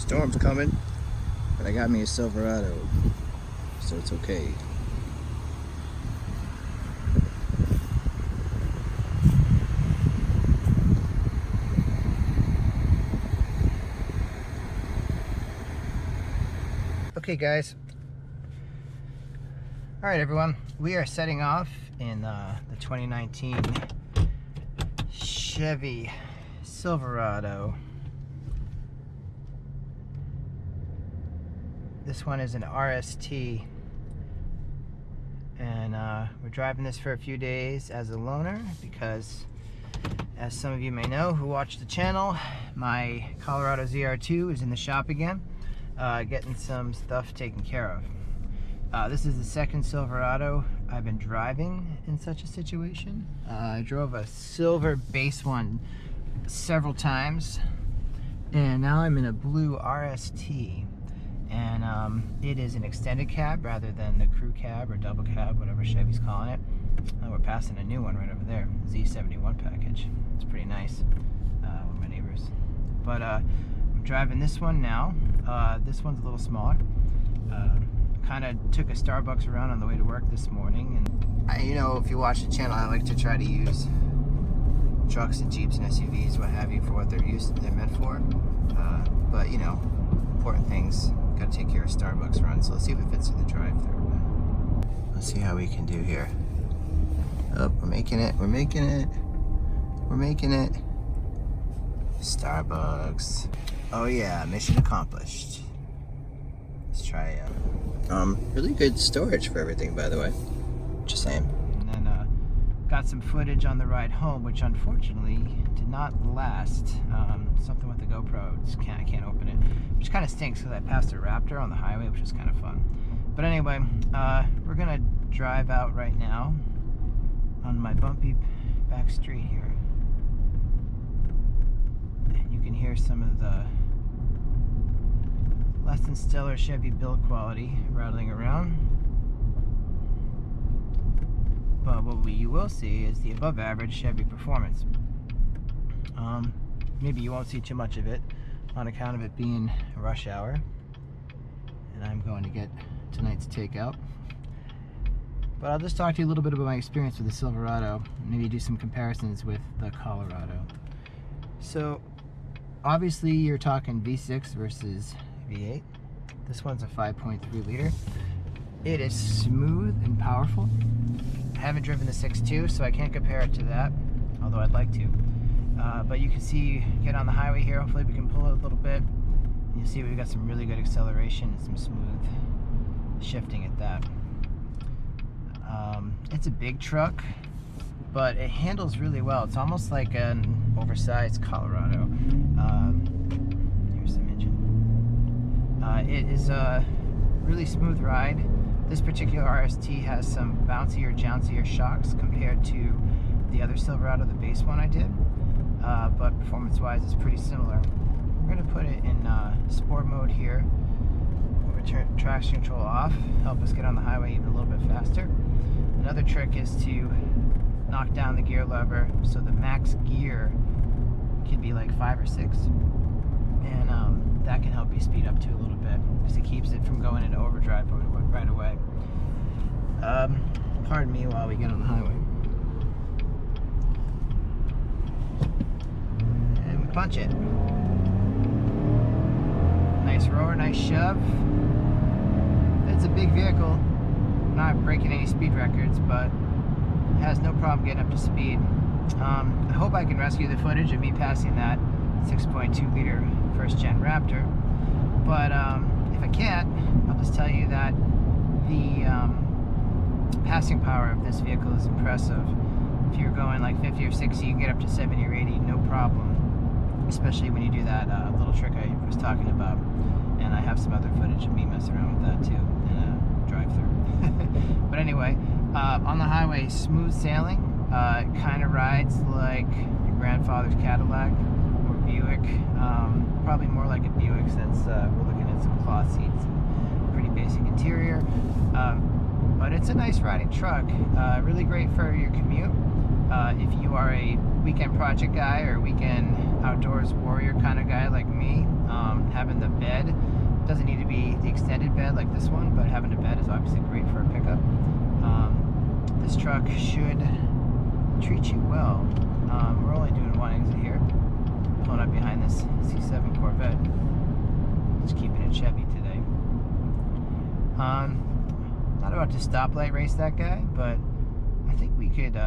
Storm's coming, but I got me a Silverado, so it's okay. Okay guys, all right everyone, we are setting off in the 2019 Chevy Silverado. This one is an RST, and we're driving this for a few days as a loaner because, as some of you may know who watch the channel, my Colorado ZR2 is in the shop again, getting some stuff taken care of. This is the second Silverado I've been driving in such a situation. I drove a silver base one several times, and now I'm in a blue RST, and it is an extended cab rather than the crew cab or double cab, whatever Chevy's calling it. We're passing a new one right over there, Z71 package. It's pretty nice, with my neighbors. But I'm driving this one now. This one's a little smaller. Kind of took a Starbucks around on the way to work this morning, and you know, if you watch the channel, I like to try to use trucks and Jeeps and SUVs, what have you, for what they're meant for. But you know, important things, got to take care of Starbucks runs. So let's see if it fits through the drive-thru. Let's see how we can do here. Oh, we're making it. We're making it. We're making it. Starbucks. Oh yeah, mission accomplished. Let's try really good storage for everything, by the way. Just saying. And then got some footage on the ride home, which unfortunately did not last. Something with the GoPro, I can't open it, which kind of stinks because I passed a Raptor on the highway, which was kind of fun. But anyway, we're gonna drive out right now on my bumpy back street here, and you can hear some of the less than stellar Chevy build quality rattling around. But what you will see is the above average Chevy performance. Maybe you won't see too much of it on account of it being rush hour, and I'm going to get tonight's takeout. But I'll just talk to you a little bit about my experience with the Silverado, and maybe do some comparisons with the Colorado. So obviously you're talking V6 versus V8. This one's a 5.3 liter. It is smooth and powerful. I haven't driven the 6.2, so I can't compare it to that, although I'd like to. But you can see, get on the highway here, hopefully we can pull it a little bit. You'll see we've got some really good acceleration and some smooth shifting at that. It's a big truck, but it handles really well. It's almost like an oversized Colorado. Here's some engine. It is a really smooth ride. This particular RST has some bouncier, jouncier shocks compared to the other Silverado, the base one I did. But performance-wise, it's pretty similar. We're going to put it in sport mode here. We're going to turn traction control off, help us get on the highway even a little bit faster. Another trick is to knock down the gear lever so the max gear can be like 5 or 6. And that can help you speed up too a little bit because it keeps it from going into overdrive right away. Pardon me while we get on the highway. And we punch it. Nice roar, nice shove. It's a big vehicle. Not breaking any speed records, but it has no problem getting up to speed. I hope I can rescue the footage of me passing that 6.2 liter first gen Raptor, but if I can't, I'll just tell you that the passing power of this vehicle is impressive. If you're going like 50 or 60, you can get up to 70 or 80, no problem, especially when you do that little trick I was talking about. And I have some other footage of me messing around with that too in a drive-thru. But anyway, on the highway, smooth sailing. It kind of rides like your grandfather's Cadillac or Buick. Probably more like a Buick since we're looking at some cloth seats and pretty basic interior. But it's a nice riding truck. Really great for your commute. If you are a weekend project guy or weekend outdoors warrior kind of guy like me, having the bed doesn't need to be the extended bed like this one, but having a bed is obviously great for a pickup. This truck should treat you well. We're only doing one exit here, pulling up behind this C7 Corvette. Just keeping it Chevy today. Not about to stoplight race that guy, but I think we could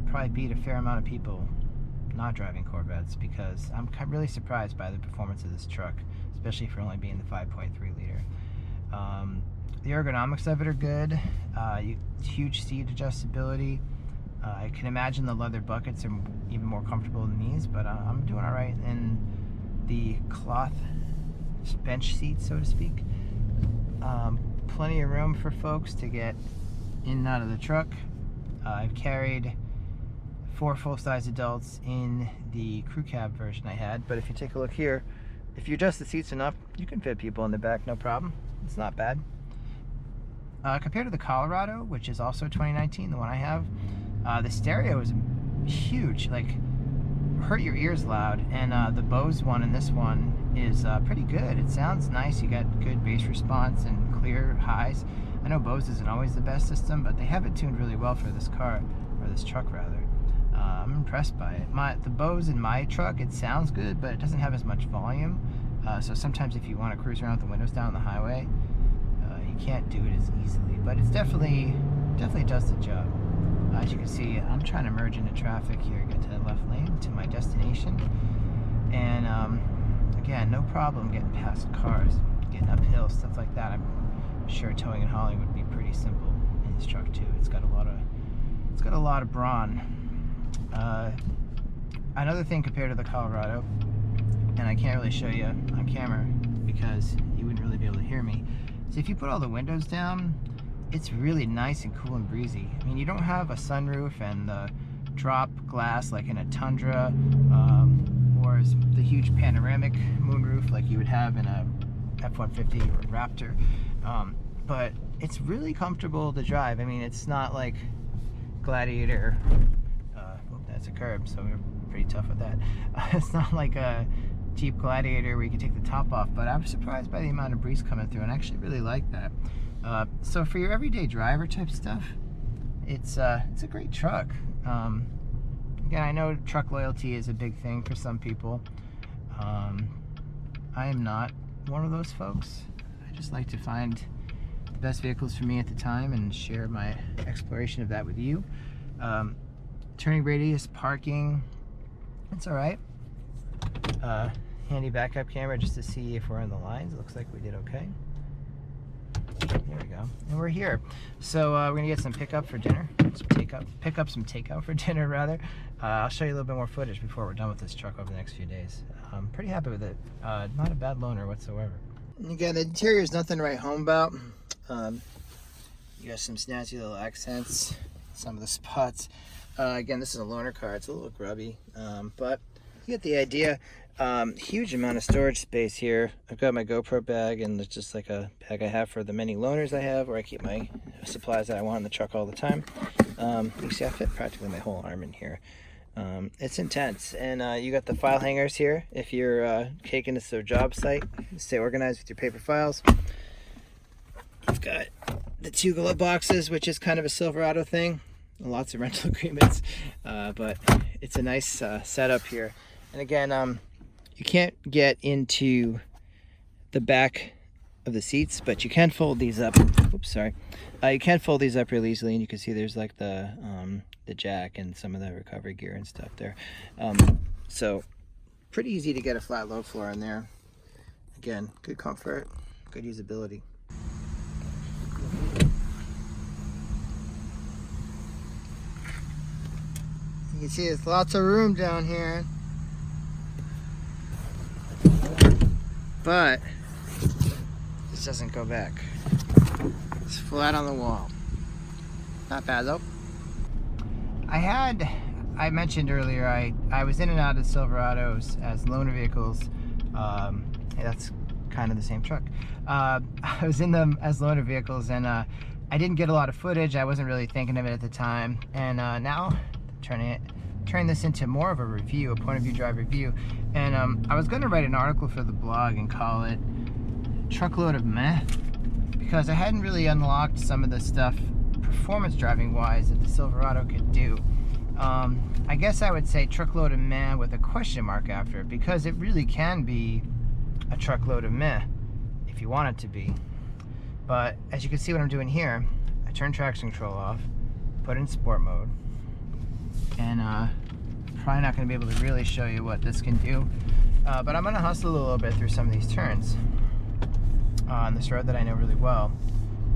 probably beat a fair amount of people not driving Corvettes, because I'm really surprised by the performance of this truck, especially for only being the 5.3 liter. The ergonomics of it are good. Huge seat adjustability. I can imagine the leather buckets are even more comfortable than these, but I'm doing all right in the cloth bench seat, so to speak. Plenty of room for folks to get in and out of the truck. I've carried 4 full-size adults in the crew cab version I had, but if you take a look here, if you adjust the seats enough, you can fit people in the back, no problem. It's not bad. Compared to the Colorado, which is also 2019, the one I have, the stereo is huge, like hurt your ears loud, and the Bose one and this one is pretty good. It sounds nice. You got good bass response and clear highs. I know Bose isn't always the best system, but they have it tuned really well for this car, or this truck rather. I'm impressed by it. The Bose in my truck, it sounds good, but it doesn't have as much volume. So sometimes if you want to cruise around with the windows down on the highway, you can't do it as easily. But it's definitely does the job. As you can see, I'm trying to merge into traffic here, get to the left lane to my destination, and again, no problem getting past cars, getting uphill, stuff like that. I'm sure towing and hauling would be pretty simple in this truck too. It's got a lot of brawn. Another thing compared to the Colorado, and I can't really show you on camera because you wouldn't really be able to hear me, is if you put all the windows down, it's really nice and cool and breezy. I mean, you don't have a sunroof and the drop glass like in a Tundra, or the huge panoramic moonroof like you would have in a F-150 or Raptor, but it's really comfortable to drive. I mean, it's not like Gladiator. That's a curb, so we're pretty tough with that. It's not like a Jeep Gladiator where you can take the top off, but I was surprised by the amount of breeze coming through, and I actually really like that. So for your everyday driver type stuff, it's a great truck. Again, I know truck loyalty is a big thing for some people. I am not one of those folks. I just like to find the best vehicles for me at the time and share my exploration of that with you. Turning radius, parking, it's all right. Handy backup camera just to see if we're on the lines. It looks like we did okay. There we go, and we're here. So we're gonna get some pickup for dinner, pick up some takeout for dinner rather. I'll show you a little bit more footage before we're done with this truck over the next few days. I'm pretty happy with it. Not a bad loaner whatsoever. And again, the interior is nothing to write home about. You got some snazzy little accents, some of the spots. Again, this is a loaner car. It's a little grubby, but you get the idea. Huge amount of storage space here. I've got my GoPro bag, and it's just like a bag I have for the many loaners I have, where I keep my supplies that I want in the truck all the time. You see I fit practically my whole arm in here. It's intense, and you got the file hangers here if you're taking this to a job site. Stay organized with your paper files. You've got the 2 glove boxes, which is kind of a Silverado thing. Lots of rental agreements, but it's a nice setup here. And again, you can't get into the back of the seats, but you can fold these up. Oops, sorry. You can fold these up really easily, and you can see there's like the jack and some of the recovery gear and stuff there. So pretty easy to get a flat load floor in there. Again, good comfort, good usability. You can see there's lots of room down here, but this doesn't go back. It's flat on the wall. Not bad though. I mentioned earlier, I was in and out of Silverados as loaner vehicles. That's kind of the same truck. I was in them as loaner vehicles, and I didn't get a lot of footage. I wasn't really thinking of it at the time, and now turning it turn this into more of a review, a point of view drive review. And I was going to write an article for the blog and call it Truckload of Meh, because I hadn't really unlocked some of the stuff performance driving wise that the Silverado could do. I guess I would say truckload of meh with a question mark after it, because it really can be a truckload of meh if you want it to be. But as you can see what I'm doing here, I turn traction control off, put it in sport mode, and probably not going to be able to really show you what this can do, but I'm going to hustle a little bit through some of these turns on this road that I know really well.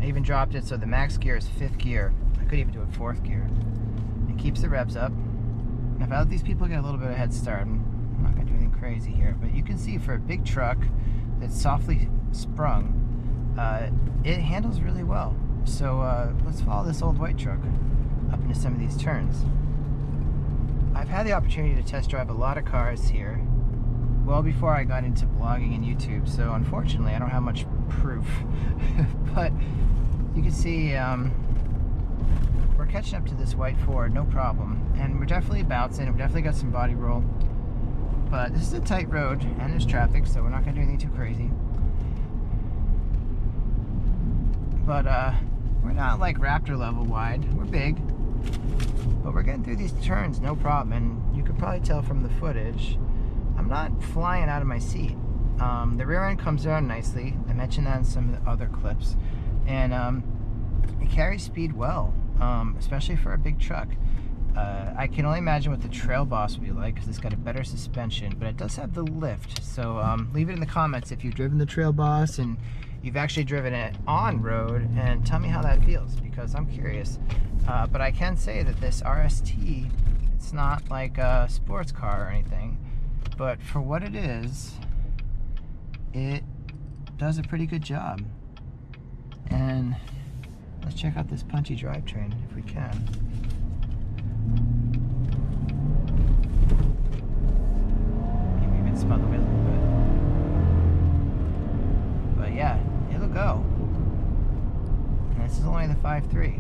I even dropped it so the max gear is 5th gear. I could even do it 4th gear. It keeps the revs up. And if I let these people get a little bit of a head start, I'm not going to do anything crazy here, but you can see for a big truck that's softly sprung, it handles really well. So let's follow this old white truck up into some of these turns. I've had the opportunity to test drive a lot of cars here well before I got into blogging and YouTube, so unfortunately I don't have much proof. But you can see we're catching up to this white Ford, no problem. And we're definitely bouncing, we definitely got some body roll. But this is a tight road and there's traffic, so we're not going to do anything too crazy. But we're not like Raptor level wide, we're big. But we're getting through these turns, no problem. And you could probably tell from the footage, I'm not flying out of my seat. The rear end comes around nicely. I mentioned that in some of the other clips. And it carries speed well, especially for a big truck. I can only imagine what the Trail Boss will be like, because it's got a better suspension, but it does have the lift. So leave it in the comments if you've driven the Trail Boss and you've actually driven it on road, and tell me how that feels, because I'm curious. But I can say that this RST, it's not like a sports car or anything, but for what it is, it does a pretty good job. And let's check out this punchy drivetrain if we can. Maybe even spun the wheel a little bit. But yeah, it'll go. And this is only the 5.3.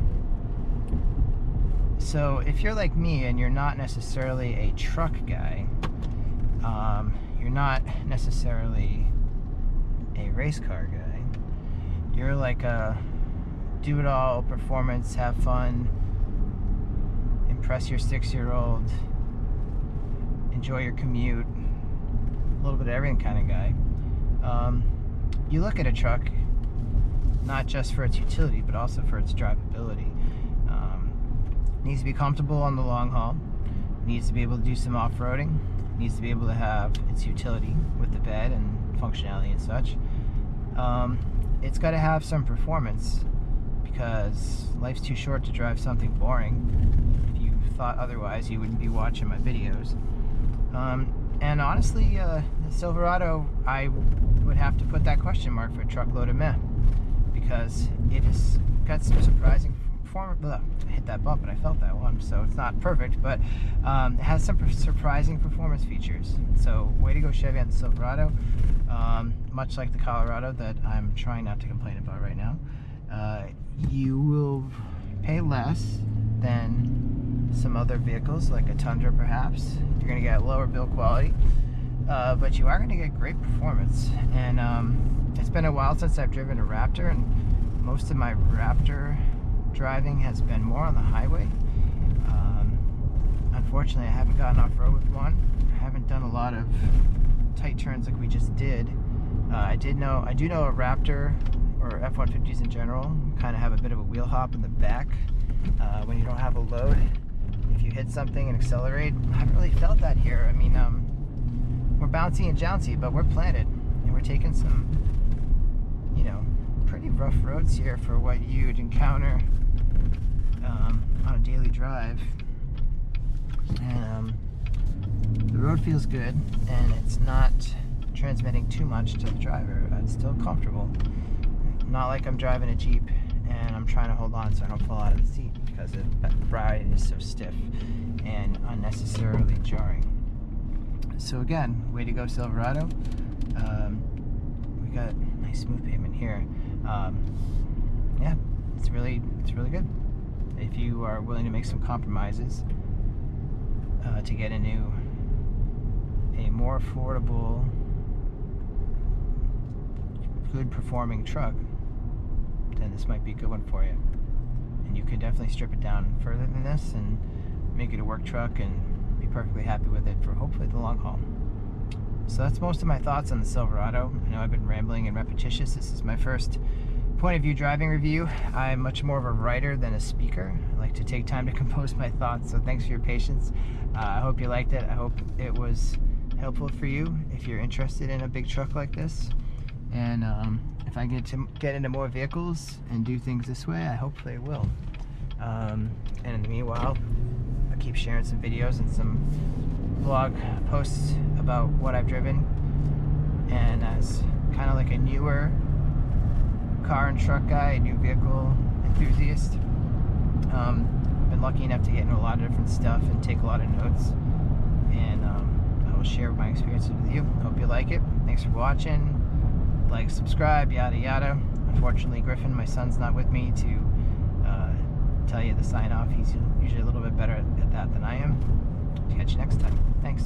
So if you're like me and you're not necessarily a truck guy, you're not necessarily a race car guy, you're like a do-it-all, performance, have fun, impress your 6-year-old, enjoy your commute, a little bit of everything kind of guy, you look at a truck not just for its utility but also for its drivability. Needs to be comfortable on the long haul, needs to be able to do some off-roading, needs to be able to have its utility with the bed and functionality and such. It's got to have some performance, because life's too short to drive something boring. If you thought otherwise, you wouldn't be watching my videos. And honestly, the Silverado, I would have to put that question mark for a truckload of meh, because it has got some surprising I hit that bump and I felt that one, so it's not perfect, but it has some surprising performance features. So way to go, Chevy, on the Silverado. Much like the Colorado that I'm trying not to complain about right now, you will pay less than some other vehicles like a Tundra perhaps. You're going to get lower build quality, but you are going to get great performance. And it's been a while since I've driven a Raptor, and most of my Raptor driving has been more on the highway. Unfortunately, I haven't gotten off-road with one. I haven't done a lot of tight turns like we just did. I do know a Raptor, or F-150s in general, kind of have a bit of a wheel hop in the back when you don't have a load. If you hit something and accelerate, I haven't really felt that here. I mean, we're bouncy and jouncy, but we're planted, and we're taking some, you know, pretty rough roads here for what you'd encounter on a daily drive. And the road feels good, and it's not transmitting too much to the driver. It's still comfortable. Not like I'm driving a Jeep and I'm trying to hold on so I don't fall out of the seat, because the ride is so stiff and unnecessarily jarring. So again, way to go, Silverado. We got nice smooth pavement here. Yeah, it's really good. If you are willing to make some compromises to get into a more affordable, good performing truck, then this might be a good one for you. And you could definitely strip it down further than this and make it a work truck and be perfectly happy with it for hopefully the long haul. So that's most of my thoughts on the Silverado. I know I've been rambling and repetitious. This is my first point of view driving review. I'm much more of a writer than a speaker. I like to take time to compose my thoughts, so thanks for your patience. I hope you liked it. I hope it was helpful for you if you're interested in a big truck like this. And if I get to get into more vehicles and do things this way, I hopefully will. And in the meanwhile, I'll keep sharing some videos and some blog posts about what I've driven. And as kind of like a newer car and truck guy, a new vehicle enthusiast, I've been lucky enough to get into a lot of different stuff and take a lot of notes. And I will share my experiences with you. Hope you like it. Thanks for watching. Like, subscribe, yada yada. Unfortunately, Griffin, my son's not with me to tell you the sign off. He's usually a little bit better at that than I am. Catch you next time. Thanks.